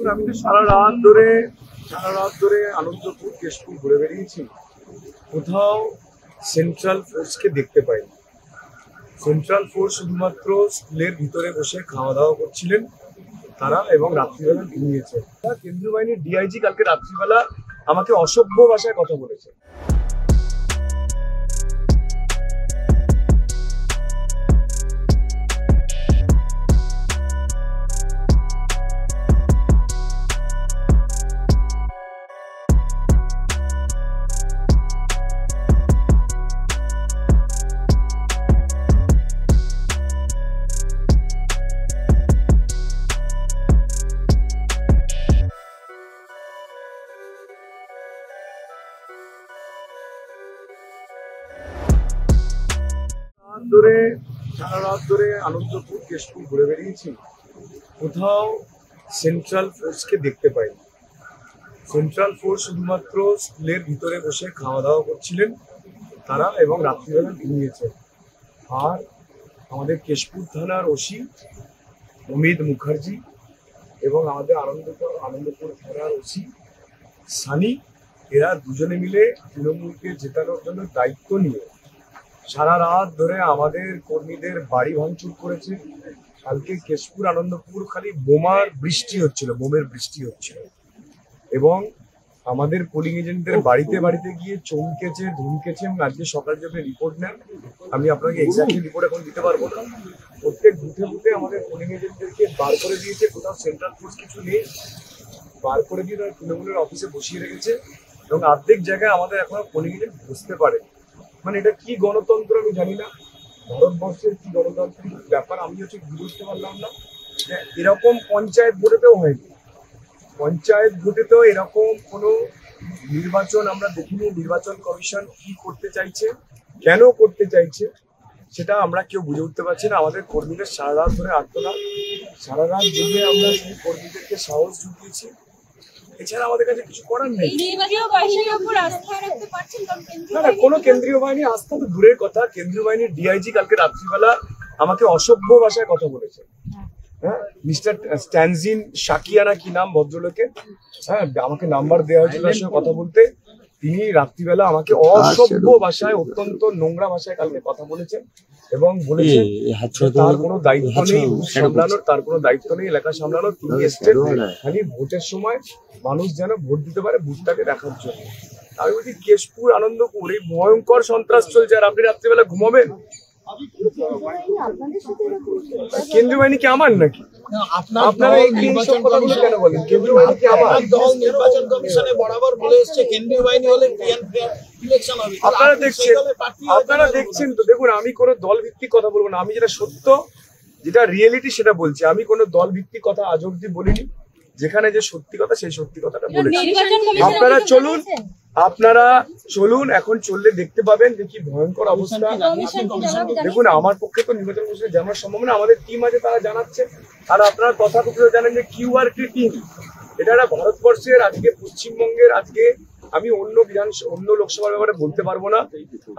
আমি তো সারা রাত ধরে আনন্দপুর কেশপুর ঘুরে বেরিয়েছি, কোথাও সেন্ট্রাল ফোর্সকে দেখতে পাইনি। সেন্ট্রাল ফোর্স শুধুমাত্র স্কুলের ভিতরে বসে খাওয়া দাওয়া করছিলেন তারা, এবং রাত্রিবেলা ঘুমিয়েছে। কেন্দ্রীয় বাহিনীর ডিআইজি কালকে রাত্রিবেলা আমাকে অসভ্য ভাষায় কথা বলেছে। সারা রাত ধরে আনন্দপুর কেশপুর ঘুরে বেরিয়েছি, কোথাও সেন্ট্রাল ফোর্সকে দেখতে পাইনি। সেন্ট্রাল ফোর্স শুধুমাত্র স্কুলের ভিতরে বসে খাওয়া দাওয়া করছিলেন তারা, এবং রাত্রিবেলা ঘুমিয়েছে। আর আমাদের কেশপুর থানার ওসি অমিত মুখার্জি এবং আমাদের আনন্দপুর থানার ওসি সানি, এরা দুজনে মিলে তৃণমূলকে জেতানোর জন্য দায়িত্ব নিয়ে সারা রাত ধরে আমাদের কর্মীদের বাড়ি ভাঙচুর করেছে। কালকে কেশপুর আনন্দপুর খালি বোমের বৃষ্টি হচ্ছিল, এবং আমাদের পোলিং এজেন্টদের বাড়িতে গিয়ে চমকেছে, ধমকেছে। আজকে সকালে যখন রিপোর্ট নেন, আমি আপনাকে এক্স্যাক্টলি রিপোর্ট এখন দিতে পারবো না। প্রত্যেক বুথে আমাদের পোলিং এজেন্টদেরকে বার করে দিয়েছে, কোথাও সেন্ট্রাল ফোর্স কিছু নেই, বার করে দিয়ে তারা তৃণমূলের অফিসে বসিয়ে রেখেছে, এবং অর্ধেক জায়গায় আমাদের এখনো পোলিং এজেন্ট বুঝতে পারে। মানে এটা কি গণতন্ত্র আমি জানি না, ভারতবর্ষের কি গণতান্ত্রিক ব্যাপার আমি বুঝতে পারলাম না। এরকম পঞ্চায়েত ভোটেতেও হয়নি, পঞ্চায়েত ভোটেতেও এরকম কোনো নির্বাচন আমরা দেখিনি। নির্বাচন কমিশন কি করতে চাইছে, কেন করতে চাইছে, সেটা আমরা কেউ বুঝে উঠতে পারছি না। আমাদের কর্মীদের সারা রাত ধরে আত্মনাদ, সারা রাত জেগে আমরা সেই কর্মীদেরকে সাহস জুগিয়েছি। এছাড়া আমাদের কাছে কিছু করার নেই। না, কোনো কেন্দ্রীয় বাহিনী আস্থা তো দূরের কথা। কেন্দ্রীয় বাহিনীর ডিআইজি কালকে রাত্রিবেলা আমাকে অসভ্য ভাষায় কথা বলেছে। হ্যাঁ, মিস্টার স্ট্যানজিন শাকিয়ানা কি নাম ভদ্রলোকের, হ্যাঁ, আমাকে নাম্বার দেওয়া হয়েছিল তার সঙ্গে কথা বলতে। তিনি রাত্রিবেলা আমাকে অসভ্য ভাষায়, অত্যন্ত নোংরা ভাষায় কালকে কথা বলেছেন, এবং বলেছেন তার কোনো দায়িত্ব নেই সামলানোর, তার কোনো দায়িত্ব নেই এলাকা সামলানোর। তিনি এসছেন খালি ভোটের সময় মানুষ যেন ভোট দিতে পারে, ভোটটাকে দেখার জন্য। আমি বলছি, কেশপুর আনন্দপুর এই ভয়ঙ্কর সন্ত্রাস চলছে, আর আপনি রাত্রিবেলা ঘুমাবেন? কেন্দ্রীয় বাহিনী কি আমার নাকি? আপনারা এই সব কথাগুলো কেন বলেন? কেন্দ্রীয় বাহিনী কি আমার? নির্বাচন কমিশনে বরাবর বলে এসেছে কেন্দ্রীয় বাহিনী হলে ইলেকশন হবে। আপনারা দেখছেন তো। দেখুন, আমি কোনো দল ভিত্তিক কথা বলবো না, আমি যেটা সত্য, যেটা রিয়েলিটি সেটা বলছি। আমি কোনো দল ভিত্তিক কথা আজ অব্দি বলিনি। যেখানে যে সত্যি কথা সেই সত্যি কথাটা বলেছি। আপনারা চলুন, এখন চললে দেখতে পাবেন যে কি ভয়ঙ্কর অবস্থা। দেখুন, আমার পক্ষে তো নির্বাচন কমিশনে জানার সম্ভব না, আমাদের টিম আছে তারা জানাচ্ছে। আর আপনারা তথাকথিত জানেন যে কিউআরটি টিম, এটা একটা ভারতবর্ষের, আজকে পশ্চিমবঙ্গের, আজকে আমি অন্য লোকসভার ব্যাপারে বলতে পারবো না।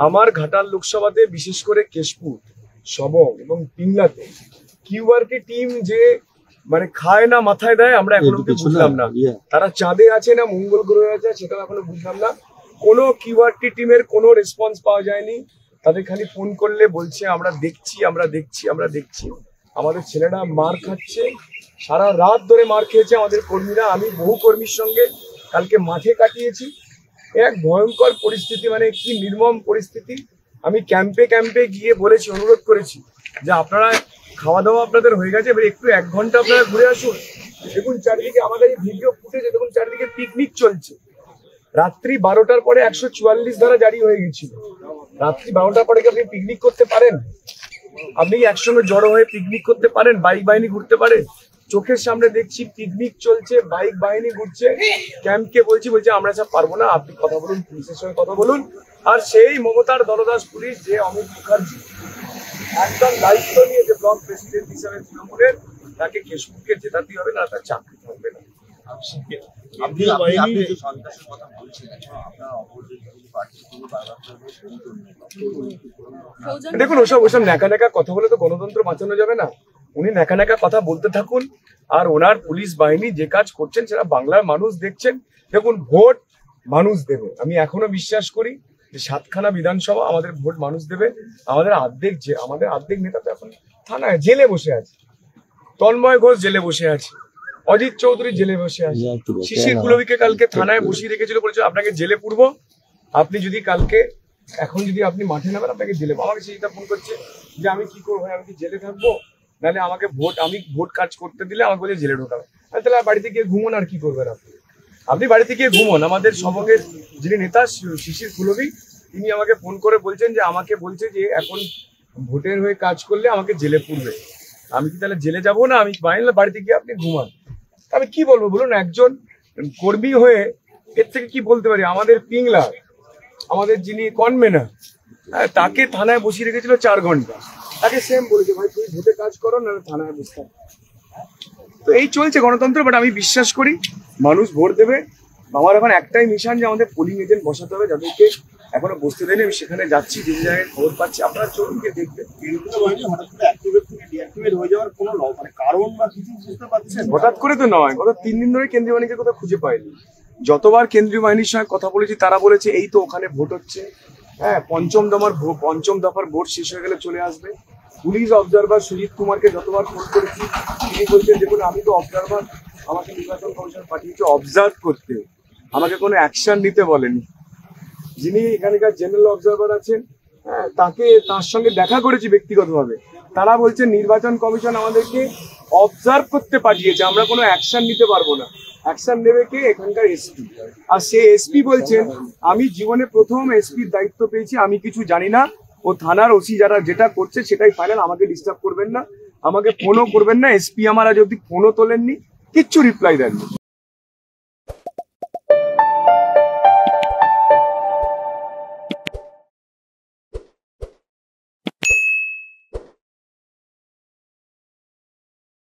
আমার ঘাটাল লোকসভাতে, বিশেষ করে কেশপুর, সবং এবং পিংলাতে কিউআরটি টিম যে মানে খায় না মাথায় দেয়, আমরা এখনো বুঝলাম না। তারা চাঁদে আছে না মঙ্গল গ্রহে আছে, সেটাও এখনো বুঝলাম না। কোনো কিউআরটি টিমের কোনো রেসপন্স পাওয়া যায়নি। তাদের খালি ফোন করলে বলছে আমরা দেখছি। আমাদের ছেলেরা মার খাচ্ছে, সারা রাত ধরে মার খেয়েছে আমাদের কর্মীরা। আমি বহু কর্মীর সঙ্গে কালকে মাঠে কাটিয়েছি। এক ভয়ঙ্কর পরিস্থিতি, মানে কি নির্মম পরিস্থিতি। আমি ক্যাম্পে গিয়ে বলেছি, অনুরোধ করেছি যে আপনারা খাওয়া দাওয়া আপনাদের হয়ে গেছে, এবার একটু 1 ঘন্টা আপনারা ঘুরে আসুন। দেখুন চারিদিকে, আমাদের এই ভিডিও ফুটেজে দেখুন চারিদিকে পিকনিক চলছে। রাত্রি 12টার পরে 144 ধারা জারি হয়ে গেছিল। রাত্রি 12টার পরে কি আপনি পিকনিক করতে পারেন? আপনি কি একসঙ্গে জড়ো হয়ে পিকনিক করতে পারেন? বাইক বাহিনী ঘুরতে পারে? চোখের সামনে দেখছি পিকনিক চলছে, বাইক বাহিনী ঘুরছে। ক্যাম্পকে বলছি আমরা সব পারবো না, আপনি কথা বলুন, পুলিশের সঙ্গে কথা বলুন। আর সেই মমতার দলদাস পুলিশ, যে অমিত মুখার্জি একদম দায়িত্ব নিয়ে, যে ব্লক প্রেসিডেন্ট হিসাবে তৃণমূলের, তাকে কেশপুরকে জেতাতে হবে, না তার চাকরি থাকবে না। দেখুন, ওসব ন্যাকা কথা বলে তো গণতন্ত্র বাঁচানো যাবে না। উনি নাকা নাকা কথা বলতে থাকুন, আর ওনার পুলিশ বাহিনী যে কাজ করছেন সেটা বাংলার মানুষ দেখছেন। দেখুন, ভোট মানুষ দেবে, আমি এখনো বিশ্বাস করি যে 7খানা বিধানসভা আমাদের ভোট মানুষ দেবে। আমাদের অর্ধেক নেতা তো এখন থানায় জেলে বসে আছে। তন্ময় ঘোষ জেলে বসে আছে, অজিত চৌধুরী জেলে বসে আছে, শিশির কুলবিকে কালকে থানায় বসিয়ে রেখেছিল, বলেছিল আপনাকে জেলে পুরবো, আপনি যদি কালকে এখন যদি আপনি মাঠে নামেন আপনাকে জেলে। আমাকে সেইটা ফোন করছে যে আমি কি করবো, আমি কি জেলে থাকবো, নাহলে আমাকে আমি ভোট কাজ করতে দিলে আমাকে বলে জেলে ঢোকাবে। তাহলে বাড়িতে গিয়ে ঘুমোন, আর কি করবেন আপনি বাড়িতে গিয়ে ঘুমোন। আমাদের সবকের যিনি নেতা শিশির কুলবি, তিনি আমাকে ফোন করে বলছেন যে আমাকে বলছে যে এখন ভোটের হয়ে কাজ করলে আমাকে জেলে পুরবে। আমি কি তাহলে জেলে যাবো না, আমি বাড়িতে গিয়ে আপনি ঘুমান। আমি কি বলবো বলুন, একজন কর্মী হয়ে এর থেকে কি বলতে পারি। আমাদের পিংলা, আমাদের যিনি কনভেনার, তাকে থানায় বসিয়ে রেখেছিল 4 ঘন্টা, তাকে সেম বলেছে ভাই তুই ভোটে কাজ করো না থানায় বসতে। তো এই চলছে গণতন্ত্র। বাট আমি বিশ্বাস করি মানুষ ভোট দেবে। আমার এখন একটাই মিশন যে আমাদের পোলিং এজেন্ট বসাতে হবে, যাদেরকে এখনো বসতে দেয়নি। আমি সেখানে যাচ্ছি, যে জায়গায় খবর পাচ্ছি, আপনারা চলুন গিয়ে দেখবেন। হঠাৎ করে তো নয়, গত 3 দিন ধরে কেন্দ্রীয় বাহিনীকে কোথাও খুঁজে পাইনি। যতবার কেন্দ্রীয় বাহিনীর সঙ্গে কথা বলেছি তারা বলেছে এই তো ওখানে ভোট হচ্ছে, হ্যাঁ পঞ্চম দফার ভোট শেষ হয়ে গেলে চলে আসবে। পুলিশ অবজারভার সুজিত কুমারকে যতবার ফোন করেছি তিনি বলছেন দেখুন আমি তো অবজারভার, আমাকে নির্বাচন কমিশন পাঠিয়েছে অবজার্ভ করতে, আমাকে কোনো অ্যাকশন নিতে বলেনি। যিনি এখানকার জেনারেল অবজারভার আছেন, হ্যাঁ তার সঙ্গে দেখা করেছি ব্যক্তিগতভাবে, তারা বলছেন নির্বাচন কমিশন আমাদেরকে অবজার্ভ করতে পাঠিয়েছে, আমরা কোনো অ্যাকশন নিতে পারবো না। অ্যাকশন নেবে কে? এখানকার এসপি। আর সে এসপি বলছেন আমি জীবনে প্রথম এসপির দায়িত্ব পেয়েছি, আমি কিছু জানি না, ও থানার ওসি যারা যেটা করছে সেটাই ফাইনাল, আমাকে ডিস্টার্ব করবেন না, আমাকে ফোনও করবেন না। এসপি আমার আজ অব্দি ফোনও তোলেননি, কিচ্ছু রিপ্লাই দেননি।